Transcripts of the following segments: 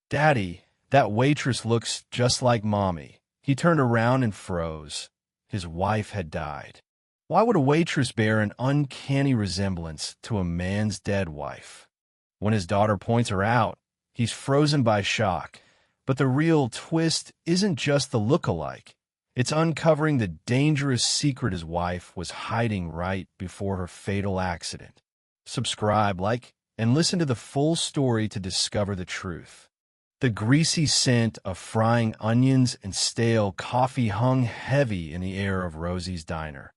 Daddy, that waitress looks just like Mommy. He turned around and froze. His wife had died. Why would a waitress bear an uncanny resemblance to a man's dead wife? When his daughter points her out, he's frozen by shock. But the real twist isn't just the look-alike. It's uncovering the dangerous secret his wife was hiding right before her fatal accident. Subscribe, like, and listen to the full story to discover the truth. The greasy scent of frying onions and stale coffee hung heavy in the air of Rosie's diner.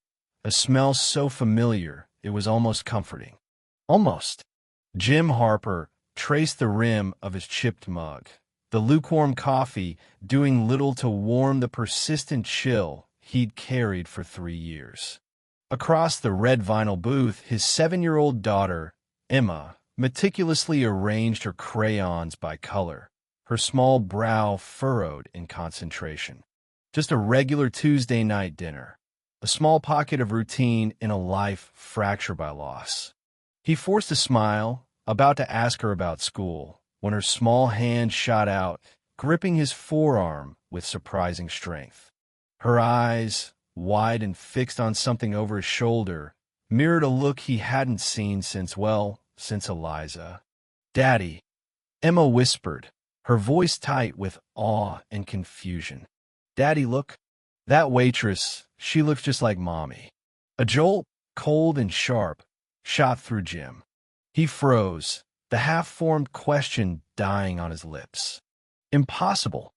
A smell so familiar, it was almost comforting. Almost. Jim Harper traced the rim of his chipped mug, the lukewarm coffee doing little to warm the persistent chill he'd carried for 3 years. Across the red vinyl booth, his 7-year-old daughter, Emma, meticulously arranged her crayons by color, her small brow furrowed in concentration. Just a regular Tuesday night dinner, a small pocket of routine in a life fractured by loss. He forced a smile, about to ask her about school, when her small hand shot out, gripping his forearm with surprising strength. Her eyes, wide and fixed on something over his shoulder, mirrored a look he hadn't seen since Eliza. "Daddy," Emma whispered, her voice tight with awe and confusion. "Daddy, look. That waitress, she looks just like Mommy." A jolt, cold and sharp, shot through Jim. He froze, the half-formed question dying on his lips. Impossible.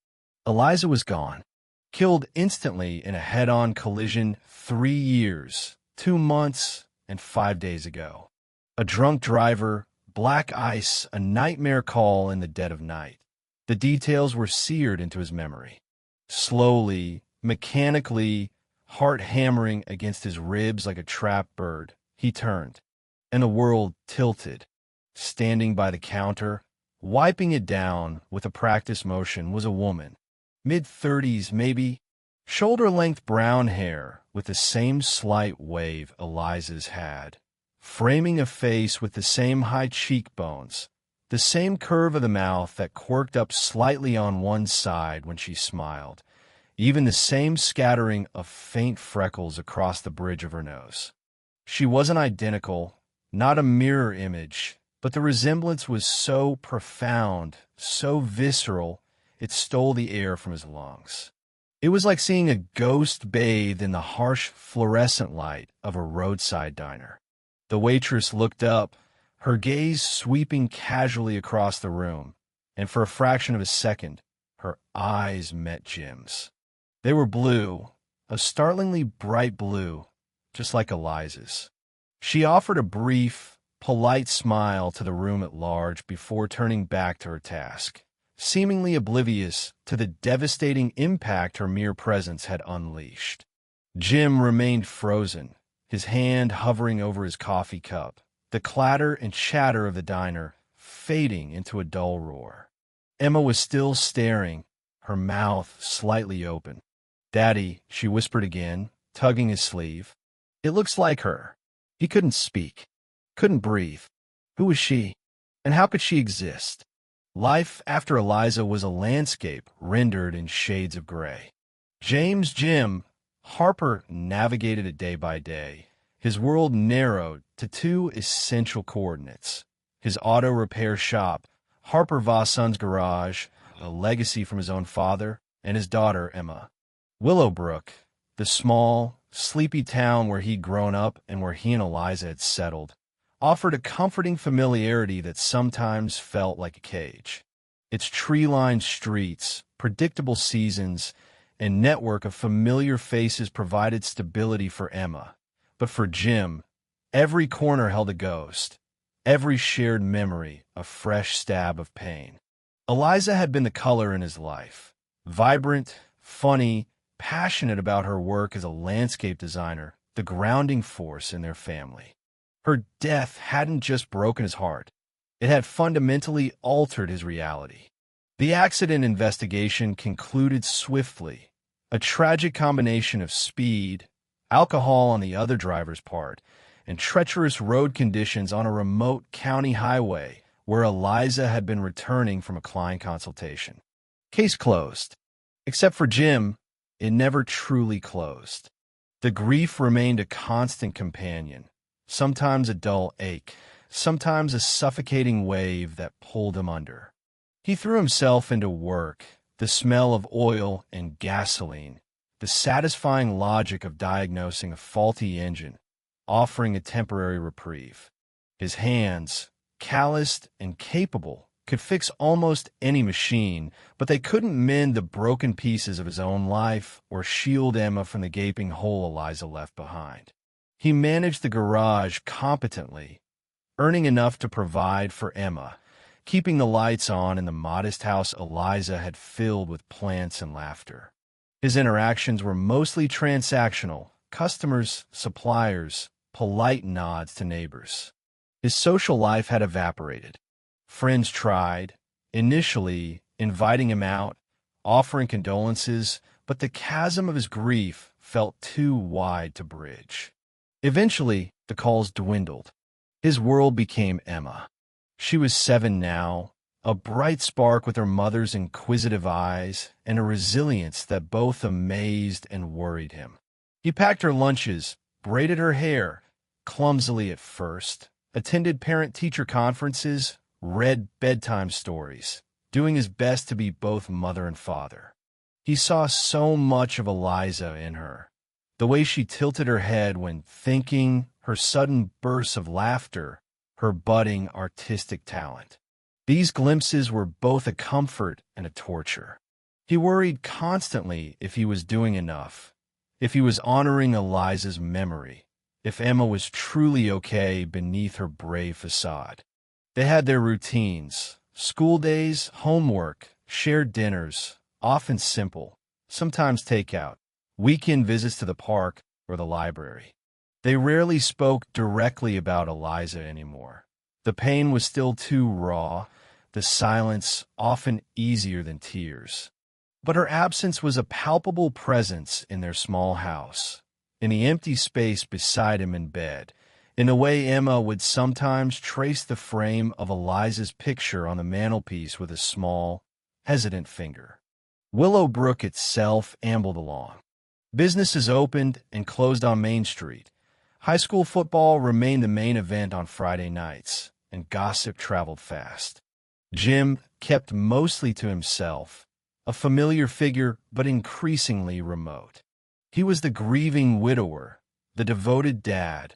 Eliza was gone. Killed instantly in a head-on collision 3 years, 2 months, and 5 days ago. A drunk driver, black ice, a nightmare call in the dead of night. The details were seared into his memory. Slowly, mechanically, heart hammering against his ribs like a trapped bird, he turned, and the world tilted. Standing by the counter, wiping it down with a practiced motion, was a woman. Mid-30s, maybe. Shoulder-length brown hair with the same slight wave Eliza's had. Framing a face with the same high cheekbones, the same curve of the mouth that quirked up slightly on one side when she smiled, even the same scattering of faint freckles across the bridge of her nose. She wasn't identical, not a mirror image, but the resemblance was so profound, so visceral, it stole the air from his lungs. It was like seeing a ghost bathed in the harsh fluorescent light of a roadside diner. The waitress looked up, her gaze sweeping casually across the room, and for a fraction of a second, her eyes met Jim's. They were blue, a startlingly bright blue, just like Eliza's. She offered a brief, polite smile to the room at large before turning back to her task, seemingly oblivious to the devastating impact her mere presence had unleashed. Jim remained frozen, his hand hovering over his coffee cup, the clatter and chatter of the diner fading into a dull roar. Emma was still staring, her mouth slightly open. "Daddy," she whispered again, tugging his sleeve. "It looks like her." He couldn't speak, couldn't breathe. Who was she? And how could she exist? Life after Eliza was a landscape rendered in shades of gray. Jim Harper navigated it day by day. His world narrowed to 2 essential coordinates. His auto repair shop, Harper Vosson's garage, a legacy from his own father, and his daughter, Emma. Willowbrook, the small, sleepy town where he'd grown up and where he and Eliza had settled, offered a comforting familiarity that sometimes felt like a cage. Its tree-lined streets, predictable seasons, and network of familiar faces provided stability for Emma. But for Jim, every corner held a ghost, every shared memory a fresh stab of pain. Eliza had been the color in his life, vibrant, funny, passionate about her work as a landscape designer, the grounding force in their family. Her death hadn't just broken his heart, it had fundamentally altered his reality. The accident investigation concluded swiftly, a tragic combination of speed, alcohol on the other driver's part, and treacherous road conditions on a remote county highway where Eliza had been returning from a client consultation. Case closed. Except for Jim, it never truly closed. The grief remained a constant companion, sometimes a dull ache, sometimes a suffocating wave that pulled him under. He threw himself into work, the smell of oil and gasoline, the satisfying logic of diagnosing a faulty engine, offering a temporary reprieve. His hands, calloused and capable, could fix almost any machine, but they couldn't mend the broken pieces of his own life or shield Emma from the gaping hole Eliza left behind. He managed the garage competently, earning enough to provide for Emma, keeping the lights on in the modest house Eliza had filled with plants and laughter. His interactions were mostly transactional: customers, suppliers, polite nods to neighbors. His social life had evaporated. Friends tried, initially inviting him out, offering condolences, but the chasm of his grief felt too wide to bridge. Eventually, the calls dwindled. His world became Emma. She was 7 now, a bright spark with her mother's inquisitive eyes and a resilience that both amazed and worried him. He packed her lunches, braided her hair, clumsily at first, attended parent-teacher conferences, read bedtime stories, doing his best to be both mother and father. He saw so much of Eliza in her. The way she tilted her head when thinking, her sudden bursts of laughter, her budding artistic talent. These glimpses were both a comfort and a torture. He worried constantly if he was doing enough, if he was honoring Eliza's memory, if Emma was truly okay beneath her brave facade. They had their routines: school days, homework, shared dinners, often simple, sometimes takeout, weekend visits to the park or the library. They rarely spoke directly about Eliza anymore. The pain was still too raw, the silence often easier than tears. But her absence was a palpable presence in their small house, in the empty space beside him in bed, in a way Emma would sometimes trace the frame of Eliza's picture on the mantelpiece with a small, hesitant finger. Willowbrook itself ambled along. Businesses opened and closed on Main Street. High school football remained the main event on Friday nights, and gossip traveled fast. Jim kept mostly to himself, a familiar figure but increasingly remote. He was the grieving widower, the devoted dad,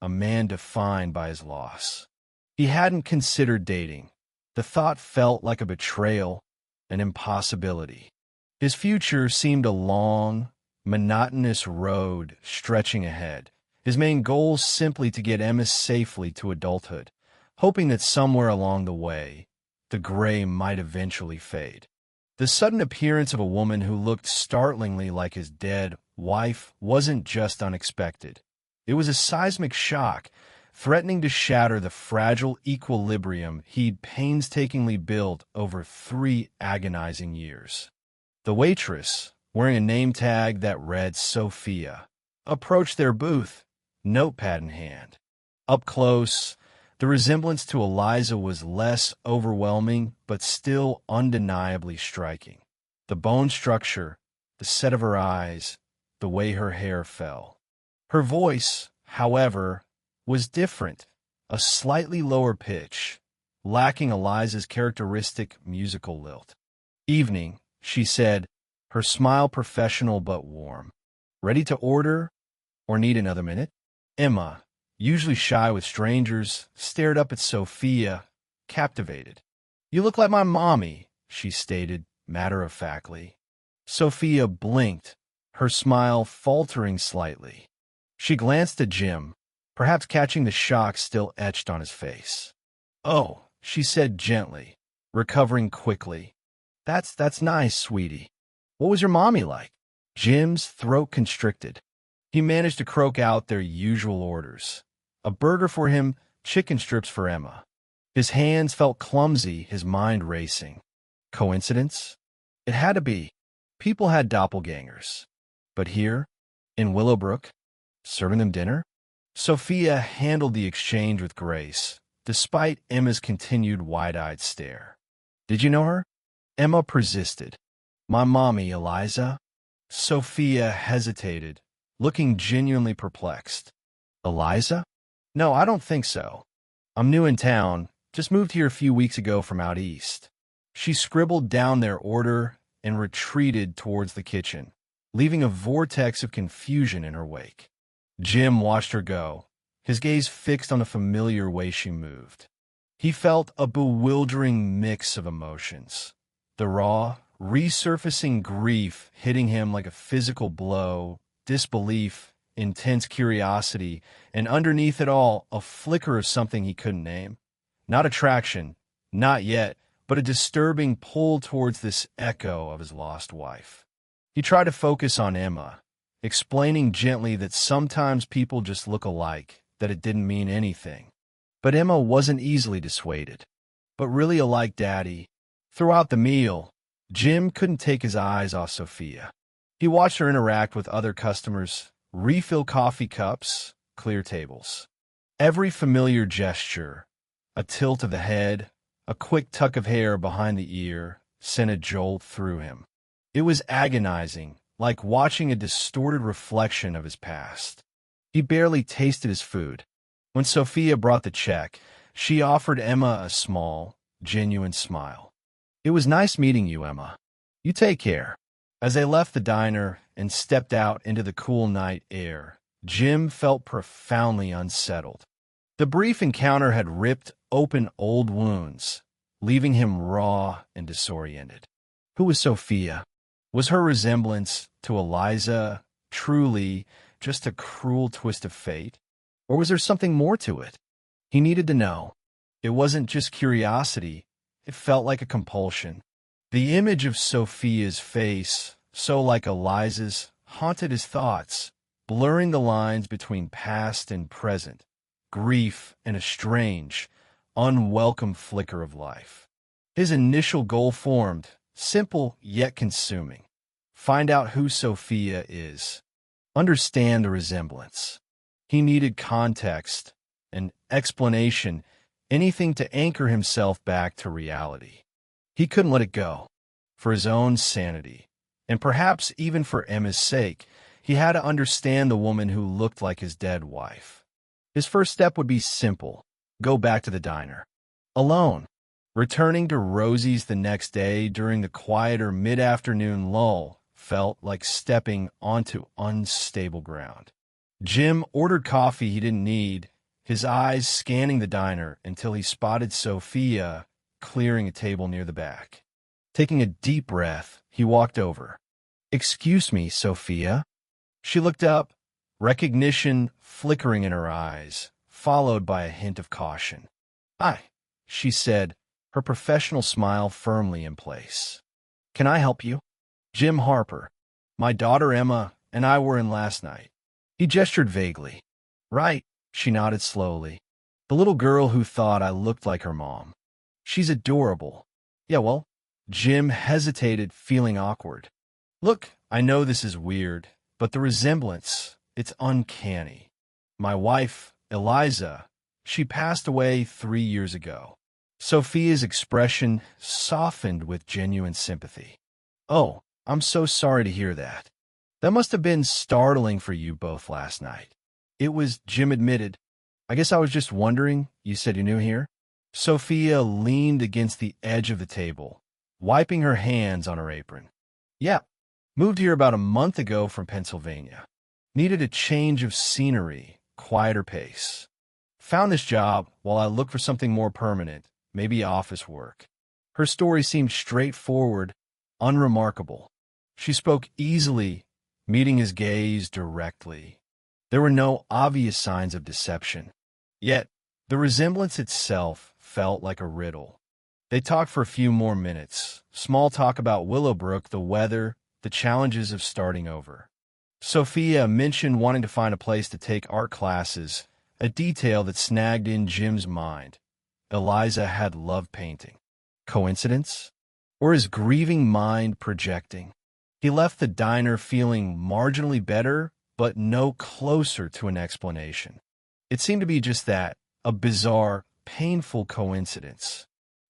a man defined by his loss. He hadn't considered dating. The thought felt like a betrayal, an impossibility. His future seemed a long, monotonous road stretching ahead, his main goal simply to get Emma safely to adulthood, hoping that somewhere along the way, the gray might eventually fade. The sudden appearance of a woman who looked startlingly like his dead wife wasn't just unexpected. It was a seismic shock, threatening to shatter the fragile equilibrium he'd painstakingly built over 3 agonizing years. The waitress, wearing a name tag that read Sophia, approached their booth, notepad in hand. Up close, the resemblance to Eliza was less overwhelming but still undeniably striking. The bone structure, the set of her eyes, the way her hair fell. Her voice, however, was different, a slightly lower pitch, lacking Eliza's characteristic musical lilt. "Evening," she said, her smile professional but warm. "Ready to order, or need another minute?" Emma, usually shy with strangers, stared up at Sophia, captivated. "You look like my mommy," she stated matter-of-factly. Sophia blinked, her smile faltering slightly. She glanced at Jim, perhaps catching the shock still etched on his face. "Oh," she said gently, recovering quickly. That's nice, sweetie. What was your mommy like?" Jim's throat constricted. He managed to croak out their usual orders. A burger for him, chicken strips for Emma. His hands felt clumsy, his mind racing. Coincidence? It had to be. People had doppelgangers. But here, in Willowbrook, serving them dinner? Sophia handled the exchange with grace, despite Emma's continued wide-eyed stare. "Did you know her?" Emma persisted. "My mommy, Eliza." Sophia hesitated, looking genuinely perplexed. "Eliza? No, I don't think so. I'm new in town, just moved here a few weeks ago from out east." She scribbled down their order and retreated towards the kitchen, leaving a vortex of confusion in her wake. Jim watched her go, his gaze fixed on the familiar way she moved. He felt a bewildering mix of emotions. The raw, resurfacing grief hitting him like a physical blow, disbelief, intense curiosity, and underneath it all, a flicker of something he couldn't name. Not attraction, not yet, but a disturbing pull towards this echo of his lost wife. He tried to focus on Emma, explaining gently that sometimes people just look alike, that it didn't mean anything. But Emma wasn't easily dissuaded. But really alike Daddy. Throughout the meal, Jim couldn't take his eyes off Sophia. He watched her interact with other customers, refill coffee cups, clear tables. Every familiar gesture, a tilt of the head, a quick tuck of hair behind the ear, sent a jolt through him. It was agonizing, like watching a distorted reflection of his past. He barely tasted his food. When Sophia brought the check, she offered Emma a small, genuine smile. "It was nice meeting you, Emma. You take care." As they left the diner and stepped out into the cool night air, Jim felt profoundly unsettled. The brief encounter had ripped open old wounds, leaving him raw and disoriented. Who was Sophia? Was her resemblance to Eliza truly just a cruel twist of fate? Or was there something more to it? He needed to know. It wasn't just curiosity, it felt like a compulsion. The image of Sophia's face, so like Eliza's, haunted his thoughts, blurring the lines between past and present, grief and a strange, unwelcome flicker of life. His initial goal formed, simple yet consuming. Find out who Sophia is. Understand the resemblance. He needed context, an explanation, anything to anchor himself back to reality. He couldn't let it go. For his own sanity, and perhaps even for Emma's sake, he had to understand the woman who looked like his dead wife. His first step would be simple: go back to the diner. Alone. Returning to Rosie's the next day during the quieter mid-afternoon lull felt like stepping onto unstable ground. Jim ordered coffee he didn't need, his eyes scanning the diner until he spotted Sophia clearing a table near the back. Taking a deep breath, he walked over. "Excuse me, Sophia." She looked up, recognition flickering in her eyes, followed by a hint of caution. "Hi," she said, her professional smile firmly in place. "Can I help you?" "Jim Harper. My daughter Emma and I were in last night." He gestured vaguely. "Right," she nodded slowly. "The little girl who thought I looked like her mom. She's adorable." "Yeah, well," Jim hesitated, feeling awkward. "Look, I know this is weird, but the resemblance, it's uncanny. My wife, Eliza, she passed away 3 years ago." Sophia's expression softened with genuine sympathy. "Oh, I'm so sorry to hear that. That must have been startling for you both last night." "It was," Jim admitted. "I guess I was just wondering, you said you're new here?" Sophia leaned against the edge of the table, wiping her hands on her apron. "Yeah, moved here about a month ago from Pennsylvania. Needed a change of scenery, quieter pace. Found this job while I looked for something more permanent, maybe office work." Her story seemed straightforward, unremarkable. She spoke easily, meeting his gaze directly. There were no obvious signs of deception. Yet, the resemblance itself felt like a riddle. They talked for a few more minutes, small talk about Willowbrook, the weather, the challenges of starting over. Sophia mentioned wanting to find a place to take art classes, a detail that snagged in Jim's mind. Eliza had loved painting. Coincidence? Or his grieving mind projecting? He left the diner feeling marginally better, but no closer to an explanation. It seemed to be just that, a bizarre, painful coincidence.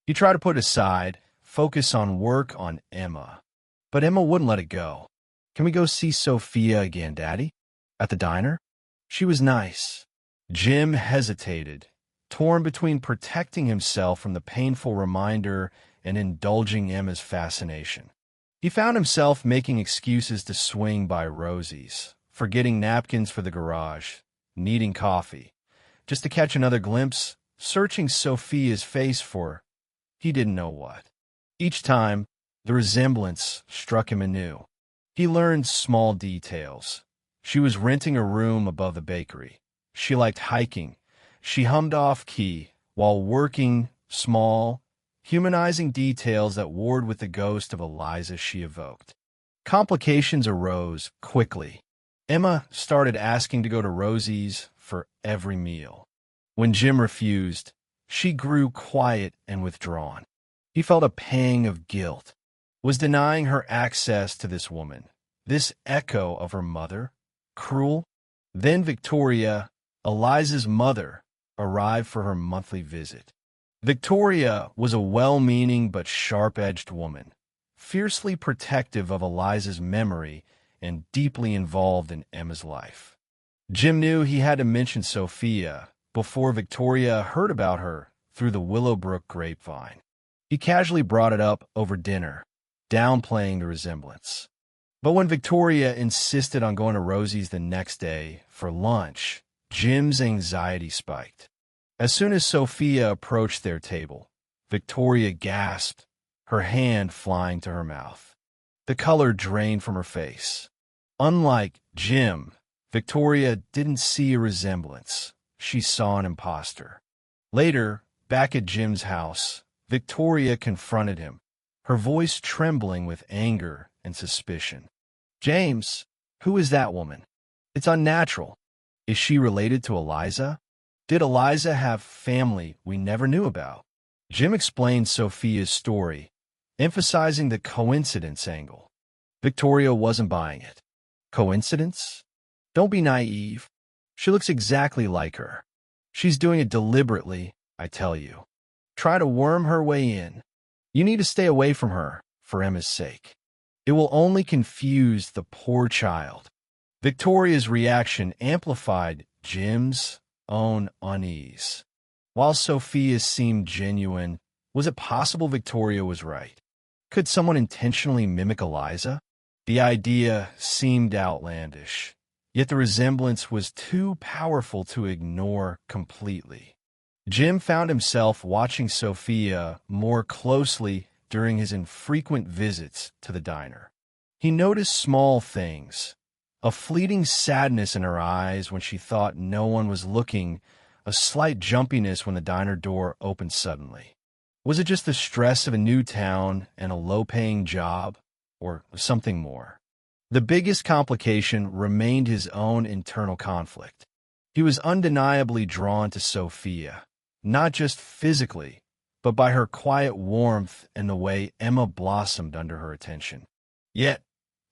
He tried to put it aside, focus on work on Emma. But Emma wouldn't let it go. "Can we go see Sophia again, Daddy? At the diner?" She was nice. Jim hesitated, torn between protecting himself from the painful reminder and indulging Emma's fascination. He found himself making excuses to swing by Rosie's, forgetting napkins for the garage, needing coffee, just to catch another glimpse, searching Sophia's face for he didn't know what. Each time, the resemblance struck him anew. He learned small details. She was renting a room above the bakery. She liked hiking. She hummed off-key while working small, humanizing details that warred with the ghost of Eliza she evoked. Complications arose quickly. Emma started asking to go to Rosie's for every meal. When Jim refused, she grew quiet and withdrawn. He felt a pang of guilt. Was denying her access to this woman, this echo of her mother, cruel? Then Victoria, Eliza's mother, arrived for her monthly visit. Victoria was a well-meaning but sharp-edged woman, fiercely protective of Eliza's memory and deeply involved in Emma's life. Jim knew he had to mention Sophia before Victoria heard about her through the Willowbrook grapevine. He casually brought it up over dinner, downplaying the resemblance. But when Victoria insisted on going to Rosie's the next day for lunch, Jim's anxiety spiked. As soon as Sophia approached their table, Victoria gasped, her hand flying to her mouth. The color drained from her face. Unlike Jim, Victoria didn't see a resemblance. She saw an imposter. Later, back at Jim's house, Victoria confronted him, her voice trembling with anger and suspicion. "James, who is that woman? It's unnatural. Is she related to Eliza? Did Eliza have family we never knew about?" Jim explained Sophia's story, emphasizing the coincidence angle. Victoria wasn't buying it. Coincidence? Don't be naive. She looks exactly like her. She's doing it deliberately, I tell you. Try to worm her way in. You need to stay away from her, for Emma's sake. It will only confuse the poor child. Victoria's reaction amplified Jim's own unease. While Sophia seemed genuine, was it possible Victoria was right? Could someone intentionally mimic Eliza? The idea seemed outlandish, yet the resemblance was too powerful to ignore completely. Jim found himself watching Sophia more closely during his infrequent visits to the diner. He noticed small things, a fleeting sadness in her eyes when she thought no one was looking, a slight jumpiness when the diner door opened suddenly. Was it just the stress of a new town and a low-paying job, or something more? The biggest complication remained his own internal conflict. He was undeniably drawn to Sophia, not just physically, but by her quiet warmth and the way Emma blossomed under her attention. Yet,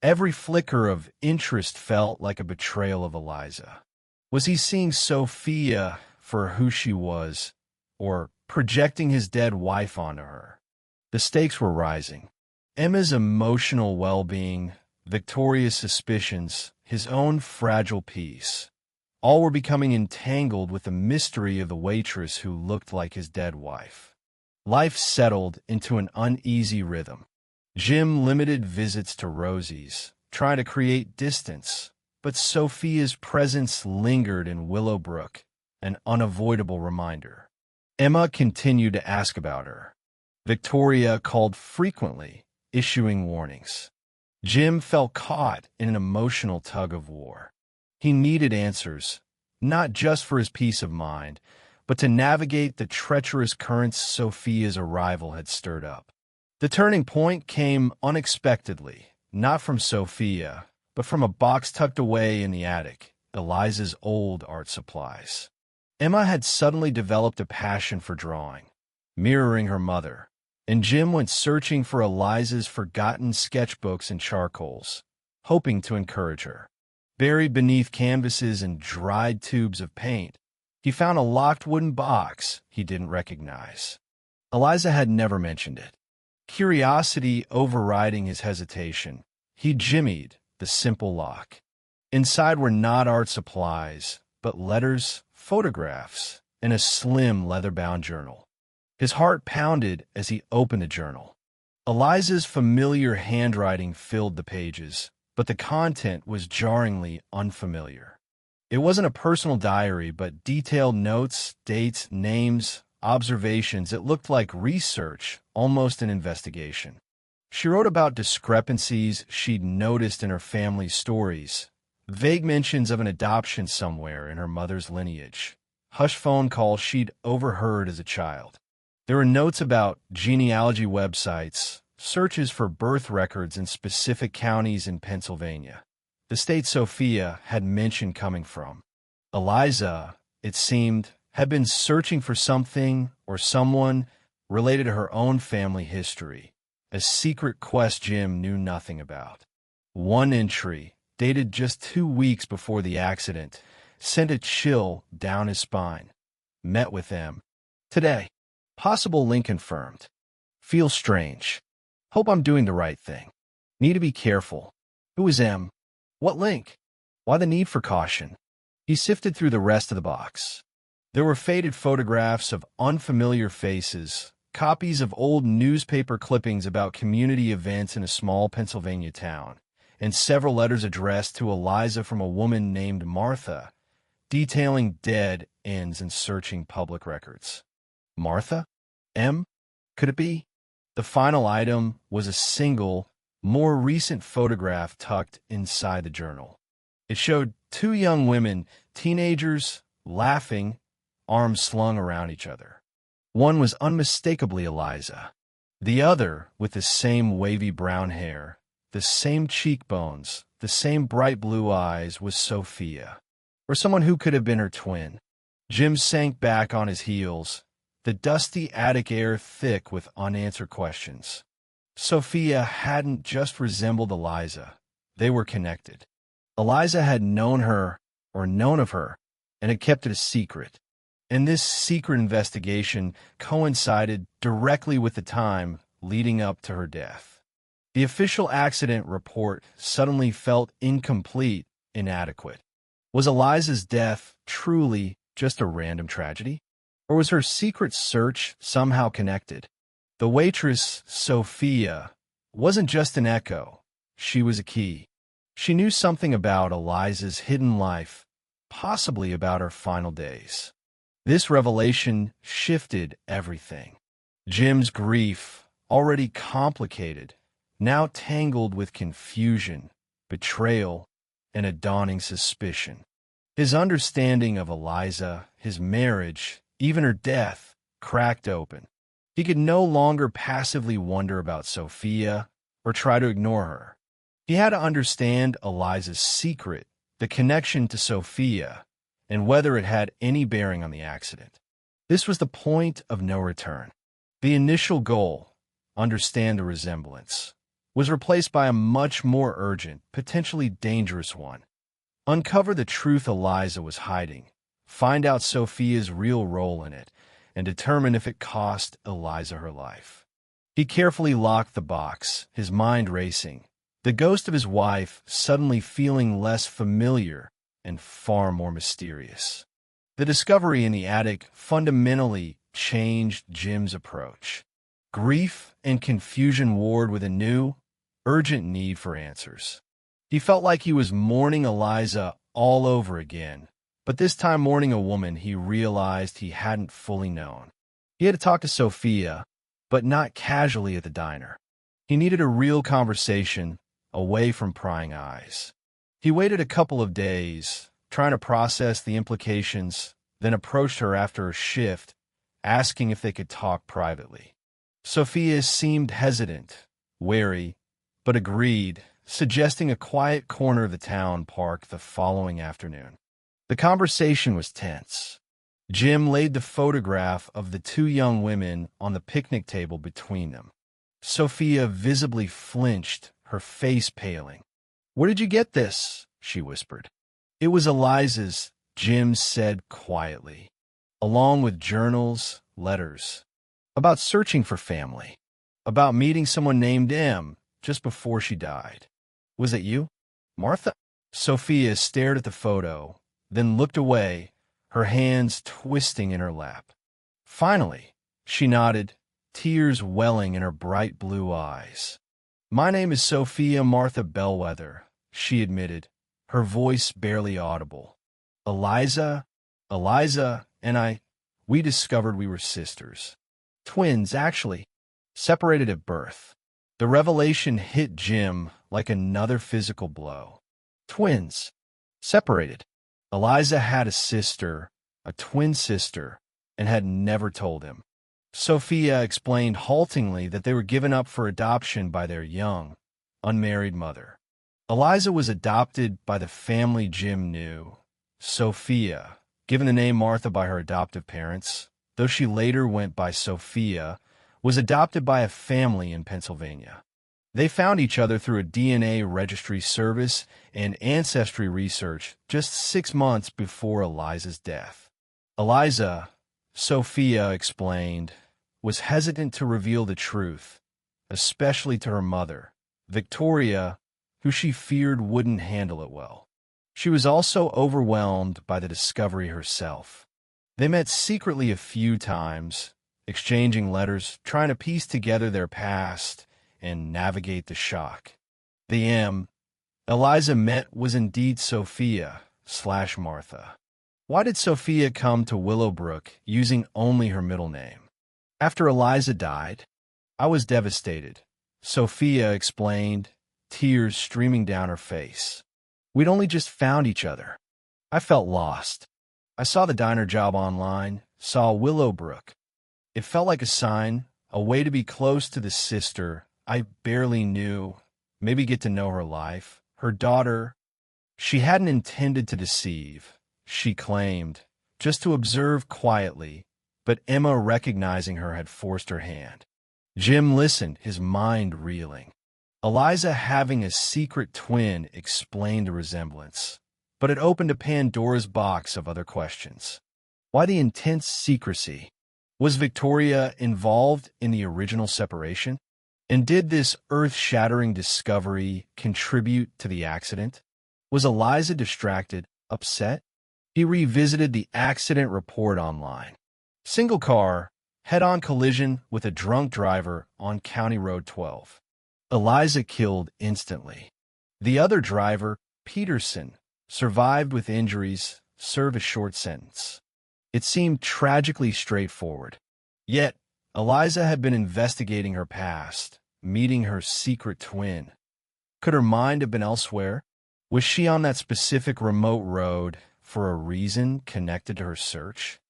every flicker of interest felt like a betrayal of Eliza. Was he seeing Sophia for who she was, or projecting his dead wife onto her? The stakes were rising. Emma's emotional well-being, Victoria's suspicions, his own fragile peace. All were becoming entangled with the mystery of the waitress who looked like his dead wife. Life settled into an uneasy rhythm. Jim limited visits to Rosie's, trying to create distance, but Sophia's presence lingered in Willowbrook, an unavoidable reminder. Emma continued to ask about her. Victoria called frequently, issuing warnings. Jim felt caught in an emotional tug-of-war. He needed answers, not just for his peace of mind, but to navigate the treacherous currents Sophia's arrival had stirred up. The turning point came unexpectedly, not from Sophia, but from a box tucked away in the attic, Eliza's old art supplies. Emma had suddenly developed a passion for drawing, mirroring her mother, and Jim went searching for Eliza's forgotten sketchbooks and charcoals, hoping to encourage her. Buried beneath canvases and dried tubes of paint, He found a locked wooden box he didn't recognize. Eliza had never mentioned it. Curiosity overriding his hesitation, he jimmied the simple lock. Inside were not art supplies, but letters, photographs, and a slim leather-bound journal. His heart pounded as he opened the journal. Eliza's familiar handwriting filled the pages, but the content was jarringly unfamiliar. It wasn't a personal diary, but detailed notes, dates, names, observations. It looked like research, almost an investigation. She wrote about discrepancies she'd noticed in her family's stories, vague mentions of an adoption somewhere in her mother's lineage, hushed phone calls she'd overheard as a child. There were notes about genealogy websites, searches for birth records in specific counties in Pennsylvania, the state Sophia had mentioned coming from. Eliza, it seemed, had been searching for something or someone related to her own family history, a secret quest Jim knew nothing about. One entry, dated just 2 weeks before the accident, sent a chill down his spine. Met with them. Today. Possible link confirmed. Feel strange. Hope I'm doing the right thing. Need to be careful. Who is M? What link? Why the need for caution? He sifted through the rest of the box. There were faded photographs of unfamiliar faces, copies of old newspaper clippings about community events in a small Pennsylvania town, and several letters addressed to Eliza from a woman named Martha, detailing dead ends and searching public records. Martha? M? Could it be? The final item was a single, more recent photograph tucked inside the journal. It showed 2 young women, teenagers, laughing, arms slung around each other. One was unmistakably Eliza. The other, with the same wavy brown hair, the same cheekbones, the same bright blue eyes, was Sophia, or someone who could have been her twin. Jim sank back on his heels, the dusty attic air thick with unanswered questions. Sophia hadn't just resembled Eliza. They were connected. Eliza had known her, or known of her, and had kept it a secret. And this secret investigation coincided directly with the time leading up to her death. The official accident report suddenly felt incomplete, inadequate. Was Eliza's death truly just a random tragedy? Or was her secret search somehow connected? The waitress, Sophia, wasn't just an echo. She was a key. She knew something about Eliza's hidden life, possibly about her final days. This revelation shifted everything. Jim's grief, already complicated, now tangled with confusion, betrayal, and a dawning suspicion. His understanding of Eliza, his marriage, even her death, cracked open. He could no longer passively wonder about Sophia or try to ignore her. He had to understand Eliza's secret, the connection to Sophia, and whether it had any bearing on the accident. This was the point of no return. The initial goal, understand the resemblance, was replaced by a much more urgent, potentially dangerous one. Uncover the truth Eliza was hiding, find out Sophia's real role in it, and determine if it cost Eliza her life. He carefully locked the box, his mind racing, the ghost of his wife suddenly feeling less familiar and far more mysterious. The discovery in the attic fundamentally changed Jim's approach. Grief and confusion warred with a new, urgent need for answers. He felt like he was mourning Eliza all over again, but this time mourning a woman he realized he hadn't fully known. He had to talk to Sophia, but not casually at the diner. He needed a real conversation, away from prying eyes. He waited a couple of days, trying to process the implications, then approached her after her shift, asking if they could talk privately. Sophia seemed hesitant, wary, but agreed, suggesting a quiet corner of the town park the following afternoon. The conversation was tense. Jim laid the photograph of the 2 young women on the picnic table between them. Sophia visibly flinched, her face paling. "Where did you get this?" she whispered. "It was Eliza's," Jim said quietly. along with journals, letters, about searching for family, about meeting someone named M just before she died. Was it you, Martha? Sophia stared at the photo, then looked away, her hands twisting in her lap. Finally, she nodded, tears welling in her bright blue eyes. My name is Sophia Martha Bellwether, she admitted, her voice barely audible. Eliza and we discovered we were sisters. Twins, actually, separated at birth. The revelation hit Jim like another physical blow. Twins, separated. Eliza had a sister, a twin sister, and had never told him. Sophia explained haltingly that they were given up for adoption by their young, unmarried mother. Eliza was adopted by the family Jim knew. Sophia, given the name Martha by her adoptive parents, though she later went by Sophia, was adopted by a family in Pennsylvania. They found each other through a DNA registry service and ancestry research just 6 months before Eliza's death. Eliza, Sophia explained, was hesitant to reveal the truth, especially to her mother, Victoria, who she feared wouldn't handle it well. She was also overwhelmed by the discovery herself. They met secretly a few times, exchanging letters, trying to piece together their past and navigate the shock. The M Eliza met was indeed Sophia/Martha. Why did Sophia come to Willowbrook using only her middle name? After Eliza died, I was devastated, Sophia explained, tears streaming down her face. We'd only just found each other. I felt lost. I saw the diner job online, saw Willowbrook. It felt like a sign, a way to be close to the sister I barely knew, maybe get to know her life, her daughter. She hadn't intended to deceive, she claimed, just to observe quietly, but Emma, recognizing her, had forced her hand. Jim listened, his mind reeling. Eliza having a secret twin explained the resemblance, but it opened a Pandora's box of other questions. Why the intense secrecy? Was Victoria involved in the original separation? And did this earth-shattering discovery contribute to the accident? Was Eliza distracted, upset? He revisited the accident report online. Single car, head-on collision with a drunk driver on County Road 12. Eliza killed instantly. The other driver, Peterson, survived with injuries, served a short sentence. It seemed tragically straightforward. Yet, Eliza had been investigating her past, meeting her secret twin. Could her mind have been elsewhere? Was she on that specific remote road for a reason connected to her search?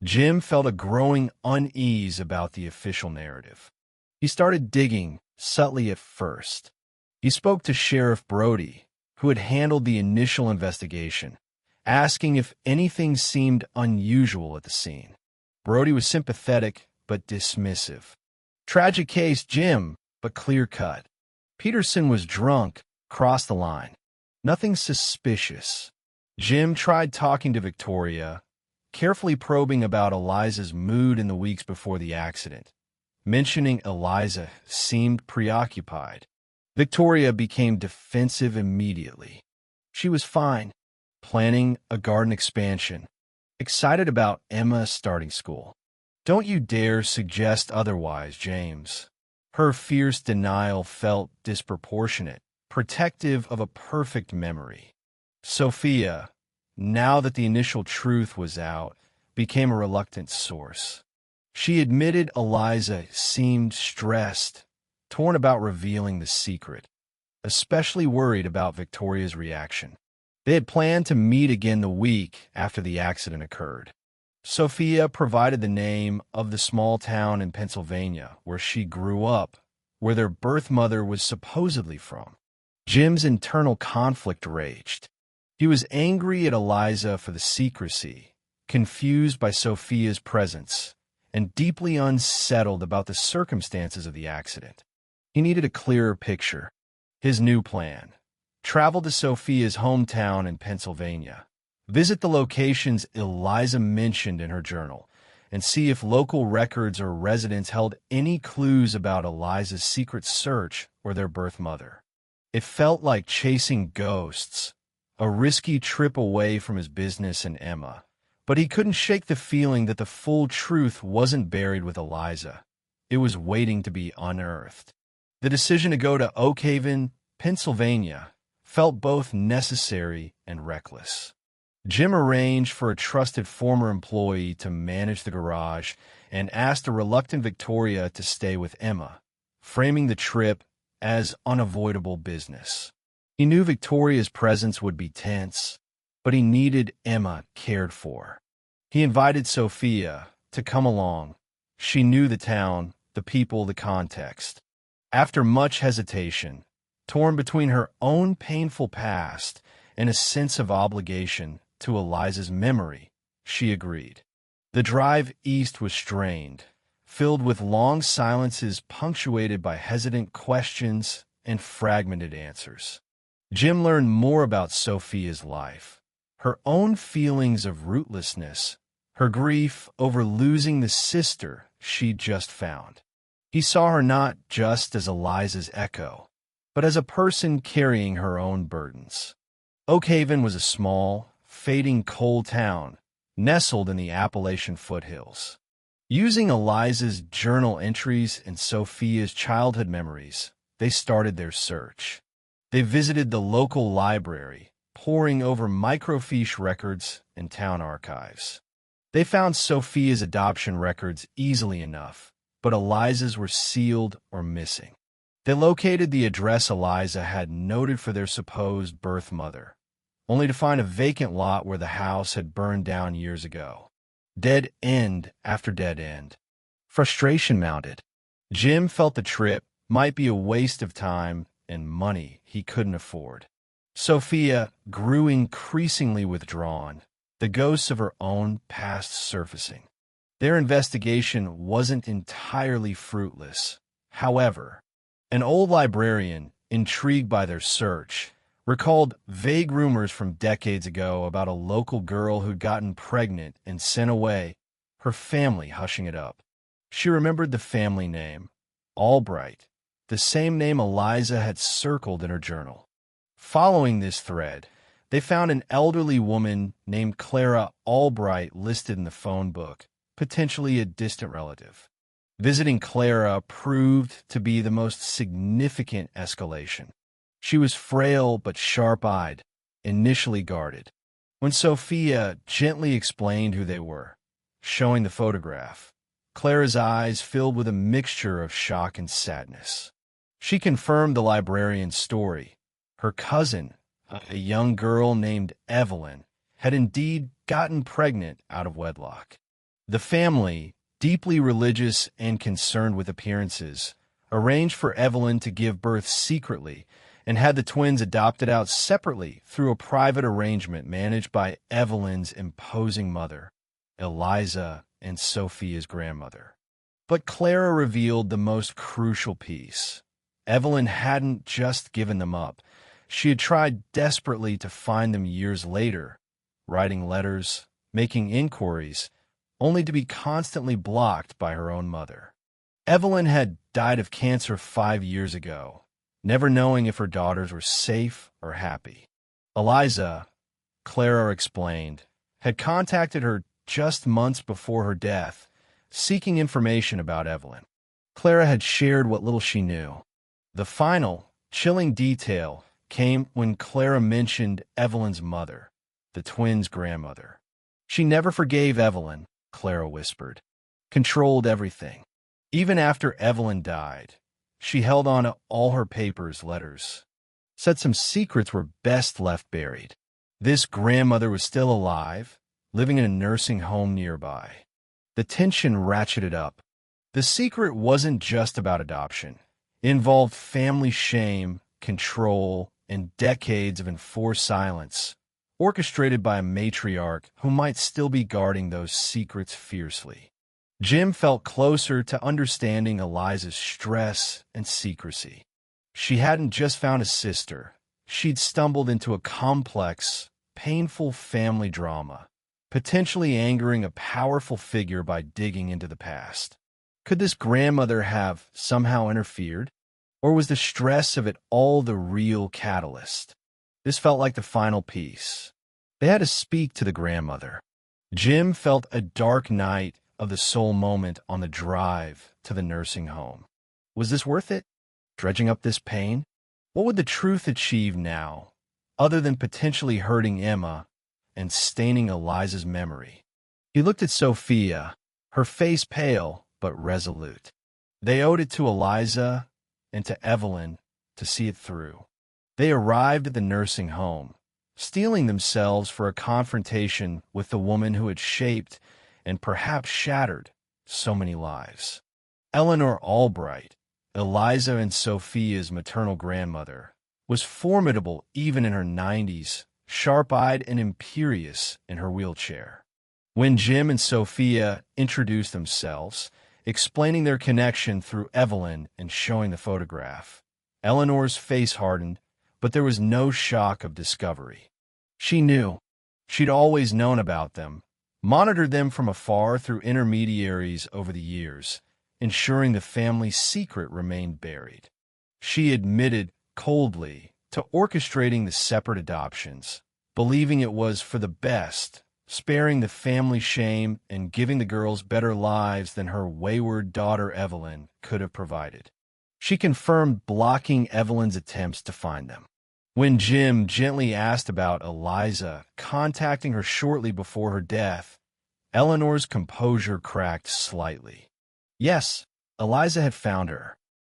Jim felt a growing unease about the official narrative. He started digging, subtly at first. He spoke to Sheriff Brody, who had handled the initial investigation, asking if anything seemed unusual at the scene. Brody was sympathetic but dismissive. Tragic case, Jim, but clear-cut. Peterson was drunk, crossed the line. Nothing suspicious. Jim tried talking to Victoria, carefully probing about Eliza's mood in the weeks before the accident. Mentioning Eliza seemed preoccupied. Victoria became defensive immediately. She was fine, planning a garden expansion, excited about Emma starting school. Don't you dare suggest otherwise, James. Her fierce denial felt disproportionate, protective of a perfect memory. Sophia, now that the initial truth was out, became a reluctant source. She admitted Eliza seemed stressed, torn about revealing the secret, especially worried about Victoria's reaction. They had planned to meet again the week after the accident occurred. Sophia provided the name of the small town in Pennsylvania where she grew up, where their birth mother was supposedly from. Jim's internal conflict raged. He was angry at Eliza for the secrecy, confused by Sophia's presence, and deeply unsettled about the circumstances of the accident. He needed a clearer picture. His new plan: travel to Sophia's hometown in Pennsylvania, visit the locations Eliza mentioned in her journal, and see if local records or residents held any clues about Eliza's secret search or their birth mother. It felt like chasing ghosts, a risky trip away from his business and Emma, but he couldn't shake the feeling that the full truth wasn't buried with Eliza. It was waiting to be unearthed. The decision to go to Oak Haven, Pennsylvania, felt both necessary and reckless. Jim arranged for a trusted former employee to manage the garage and asked a reluctant Victoria to stay with Emma, framing the trip as unavoidable business. He knew Victoria's presence would be tense, but he needed Emma cared for. He invited Sophia to come along. She knew the town, the people, the context. After much hesitation, torn between her own painful past and a sense of obligation to Eliza's memory, she agreed. The drive east was strained, filled with long silences punctuated by hesitant questions and fragmented answers. Jim learned more about Sophia's life, her own feelings of rootlessness, her grief over losing the sister she'd just found. He saw her not just as Eliza's echo, but as a person carrying her own burdens. Oak Haven was a small, fading coal town nestled in the Appalachian foothills. Using Eliza's journal entries and Sophia's childhood memories, they started their search. They visited the local library, poring over microfiche records and town archives. They found Sophia's adoption records easily enough, but Eliza's were sealed or missing. They located the address Eliza had noted for their supposed birth mother, only to find a vacant lot where the house had burned down years ago. Dead end after dead end. Frustration mounted. Jim felt the trip might be a waste of time and money he couldn't afford. Sophia grew increasingly withdrawn, the ghosts of her own past surfacing. Their investigation wasn't entirely fruitless. However, an old librarian, intrigued by their search, recalled vague rumors from decades ago about a local girl who'd gotten pregnant and sent away, her family hushing it up. She remembered the family name, Albright, the same name Eliza had circled in her journal. Following this thread, they found an elderly woman named Clara Albright listed in the phone book, potentially a distant relative. Visiting Clara proved to be the most significant escalation. She was frail but sharp-eyed, initially guarded. When Sophia gently explained who they were, showing the photograph, Clara's eyes filled with a mixture of shock and sadness. She confirmed the librarian's story. Her cousin, a young girl named Evelyn, had indeed gotten pregnant out of wedlock. The family, deeply religious and concerned with appearances, arranged for Evelyn to give birth secretly and had the twins adopted out separately through a private arrangement managed by Evelyn's imposing mother, Eliza and Sophia's grandmother. But Clara revealed the most crucial piece. Evelyn hadn't just given them up. She had tried desperately to find them years later, writing letters, making inquiries, only to be constantly blocked by her own mother. Evelyn had died of cancer 5 years ago, never knowing if her daughters were safe or happy. Eliza, Clara explained, had contacted her just months before her death, seeking information about Evelyn. Clara had shared what little she knew. The final, chilling detail came when Clara mentioned Evelyn's mother, the twins' grandmother. She never forgave Evelyn, Clara whispered, controlled everything. Even after Evelyn died, she held on to all her papers, letters, said some secrets were best left buried. This grandmother was still alive, living in a nursing home nearby. The tension ratcheted up. The secret wasn't just about adoption. It involved family shame, control, and decades of enforced silence, orchestrated by a matriarch who might still be guarding those secrets fiercely. Jim felt closer to understanding Eliza's stress and secrecy. She hadn't just found a sister. She'd stumbled into a complex, painful family drama, potentially angering a powerful figure by digging into the past. Could this grandmother have somehow interfered? Or was the stress of it all the real catalyst? This felt like the final piece. They had to speak to the grandmother. Jim felt a dark night of the soul moment on the drive to the nursing home. Was this worth it? Dredging up this pain? What would the truth achieve now, other than potentially hurting Emma and staining Eliza's memory? He looked at Sophia, her face pale but resolute. They owed it to Eliza and to Evelyn to see it through. They arrived at the nursing home, steeling themselves for a confrontation with the woman who had shaped and perhaps shattered so many lives. Eleanor Albright, Eliza and Sophia's maternal grandmother, was formidable even in her 90s, sharp-eyed and imperious in her wheelchair. When Jim and Sophia introduced themselves, explaining their connection through Evelyn and showing the photograph, Eleanor's face hardened, but there was no shock of discovery. She knew. She'd always known about them, monitored them from afar through intermediaries over the years, ensuring the family's secret remained buried. She admitted coldly to orchestrating the separate adoptions, believing it was for the best, sparing the family shame and giving the girls better lives than her wayward daughter Evelyn could have provided. She confirmed blocking Evelyn's attempts to find them. When Jim gently asked about Eliza contacting her shortly before her death, Eleanor's composure cracked slightly. Yes, Eliza had found her.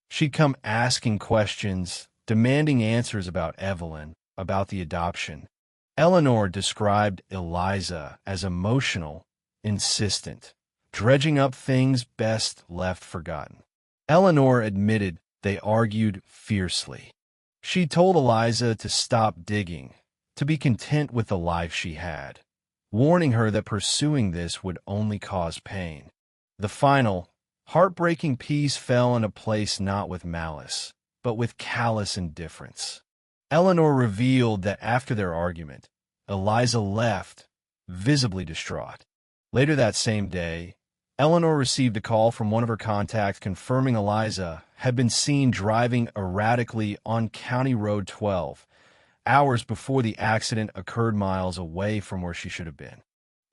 She'd come asking questions, demanding answers about Evelyn, about the adoption. Eleanor described Eliza as emotional, insistent, dredging up things best left forgotten. Eleanor admitted they argued fiercely. She told Eliza to stop digging, to be content with the life she had, warning her that pursuing this would only cause pain. The final, heartbreaking piece fell in a place not with malice, but with callous indifference. Eleanor revealed that after their argument, Eliza left, visibly distraught. Later that same day, Eleanor received a call from one of her contacts confirming Eliza had been seen driving erratically on County Road 12, hours before the accident occurred miles away from where she should have been.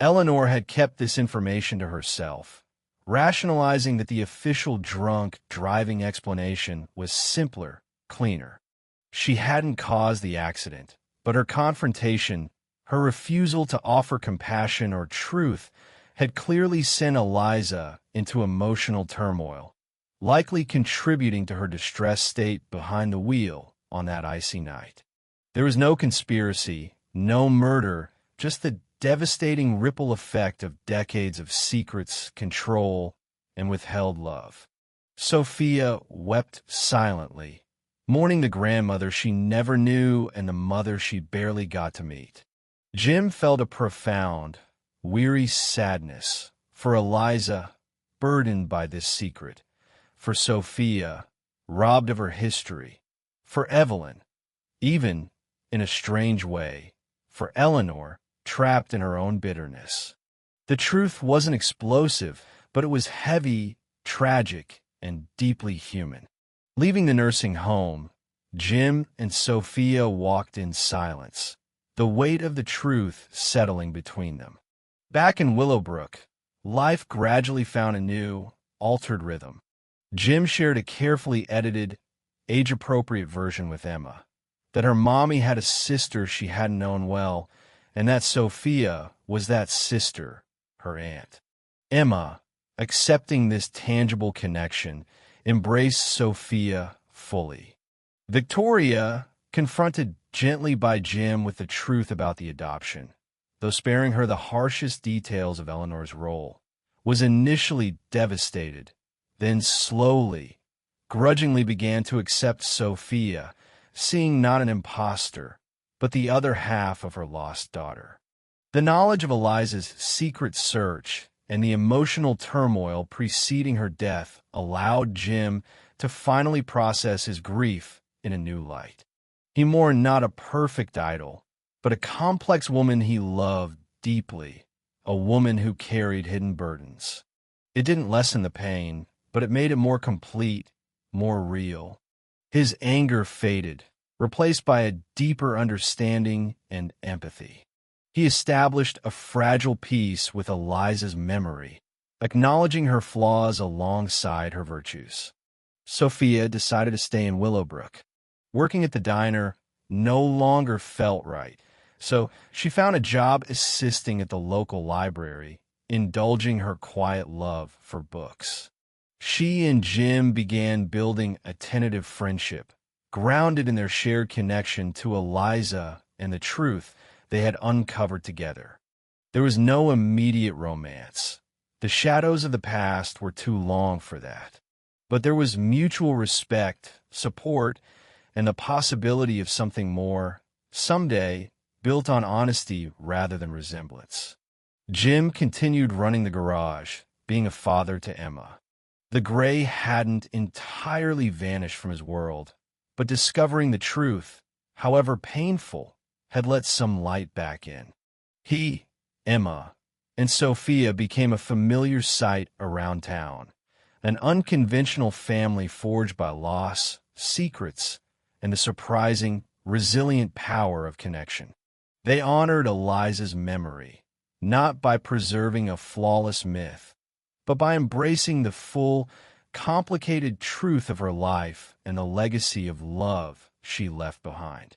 Eleanor had kept this information to herself, rationalizing that the official drunk driving explanation was simpler, cleaner. She hadn't caused the accident, but her confrontation, her refusal to offer compassion or truth, had clearly sent Eliza into emotional turmoil, likely contributing to her distressed state behind the wheel on that icy night. There was no conspiracy, no murder, just the devastating ripple effect of decades of secrets, control, and withheld love. Sophia wept silently, mourning the grandmother she never knew and the mother she barely got to meet. Jim felt a profound, weary sadness for Eliza, burdened by this secret, for Sophia, robbed of her history, for Evelyn, even, in a strange way, for Eleanor, trapped in her own bitterness. The truth wasn't explosive, but it was heavy, tragic, and deeply human. Leaving the nursing home, Jim and Sophia walked in silence, the weight of the truth settling between them. Back in Willowbrook, life gradually found a new, altered rhythm. Jim shared a carefully edited, age-appropriate version with Emma, that her mommy had a sister she hadn't known well, and that Sophia was that sister, her aunt. Emma, accepting this tangible connection, embraced Sophia fully. Victoria, confronted gently by Jim with the truth about the adoption, though sparing her the harshest details of Eleanor's role, was initially devastated, then slowly, grudgingly began to accept Sophia, seeing not an imposter, but the other half of her lost daughter. The knowledge of Eliza's secret search and the emotional turmoil preceding her death allowed Jim to finally process his grief in a new light. He mourned not a perfect idol, but a complex woman he loved deeply, a woman who carried hidden burdens. It didn't lessen the pain, but it made it more complete, more real. His anger faded, replaced by a deeper understanding and empathy. He established a fragile peace with Eliza's memory, acknowledging her flaws alongside her virtues. Sophia decided to stay in Willowbrook. Working at the diner no longer felt right, so she found a job assisting at the local library, indulging her quiet love for books. She and Jim began building a tentative friendship, grounded in their shared connection to Eliza and the truth they had uncovered together. There was no immediate romance. The shadows of the past were too long for that. But there was mutual respect, support, and the possibility of something more, someday, built on honesty rather than resemblance. Jim continued running the garage, being a father to Emma. The gray hadn't entirely vanished from his world, but discovering the truth, however painful, had let some light back in. He, Emma, and Sophia became a familiar sight around town, an unconventional family forged by loss, secrets, and the surprising, resilient power of connection. They honored Eliza's memory, not by preserving a flawless myth, but by embracing the full, complicated truth of her life and the legacy of love she left behind.